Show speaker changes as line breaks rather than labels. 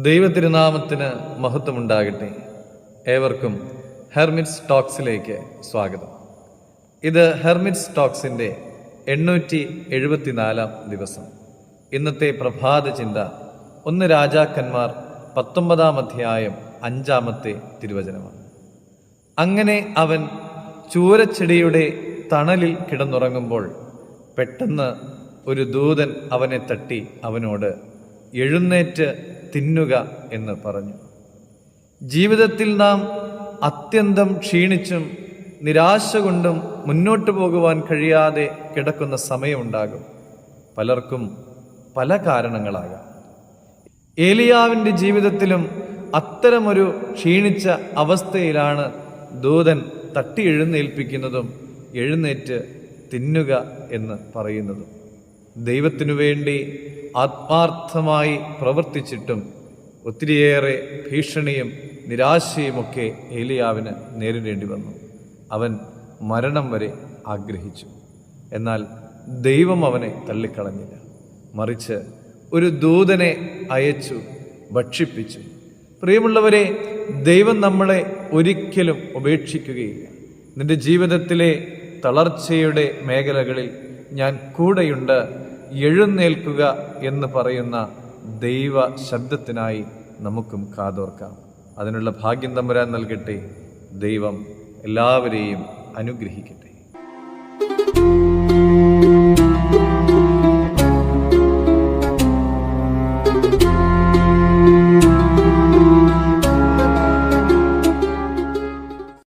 ദൈവതിരുനാമത്തിന് മഹത്വമുണ്ടാകട്ടെ. ഏവർക്കും ഹെർമിറ്റ്സ് ടോക്സിലേക്ക് സ്വാഗതം. ഇത് ഹെർമിറ്റ്സ് ടോക്സിൻ്റെ 874 ദിവസം. ഇന്നത്തെ പ്രഭാത ചിന്ത 1 രാജാക്കന്മാർ 19 അധ്യായം 5 തിരുവചനമാണ്. അങ്ങനെ അവൻ ചൂരച്ചെടിയുടെ തണലിൽ കിടന്നുറങ്ങുമ്പോൾ പെട്ടെന്ന് ഒരു ദൂതൻ അവനെ തട്ടി അവനോട് എഴുന്നേറ്റ് തിന്നുക എന്ന് പറഞ്ഞു. ജീവിതത്തിൽ നാം അത്യന്തം ക്ഷീണിച്ചും നിരാശ കൊണ്ടും മുന്നോട്ട് പോകുവാൻ കഴിയാതെ കിടക്കുന്ന സമയമുണ്ടാകും. പലർക്കും പല കാരണങ്ങളാകാം. ഏലിയാവിൻ്റെ ജീവിതത്തിലും അത്തരമൊരു ക്ഷീണിച്ച അവസ്ഥയിലാണ് ദൂതൻ തട്ടി എഴുന്നേൽപ്പിക്കുന്നതും എഴുന്നേറ്റ് തിന്നുക എന്ന് പറയുന്നതും. ദൈവത്തിനു വേണ്ടി ആത്മാർത്ഥമായി പ്രവർത്തിച്ചിട്ടും ഒത്തിരിയേറെ ഭീഷണിയും നിരാശയുമൊക്കെ ഏലിയാവിന് നേരിടേണ്ടി വന്നു. അവൻ മരണം വരെ ആഗ്രഹിച്ചു. എന്നാൽ ദൈവം അവനെ തള്ളിക്കളഞ്ഞില്ല. മറിച്ച് ഒരു ദൂതനെ അയച്ചു ഭക്ഷിപ്പിച്ചു. പ്രിയമുള്ളവരെ, ദൈവം നമ്മളെ ഒരിക്കലും ഉപേക്ഷിക്കുകയില്ല. നിന്റെ ജീവിതത്തിലെ തളർച്ചയുടെ മേഖലകളിൽ ഞാൻ കൂടെയുണ്ട്, എഴുന്നേൽക്കുക എന്ന് പറയുന്ന ദൈവ ശബ്ദത്തിനായി നമുക്കും കാതോർക്കാം. അതിനുള്ള ഭാഗ്യം തമ്പുരാൻ നൽകട്ടെ. ദൈവം എല്ലാവരെയും അനുഗ്രഹിക്കട്ടെ.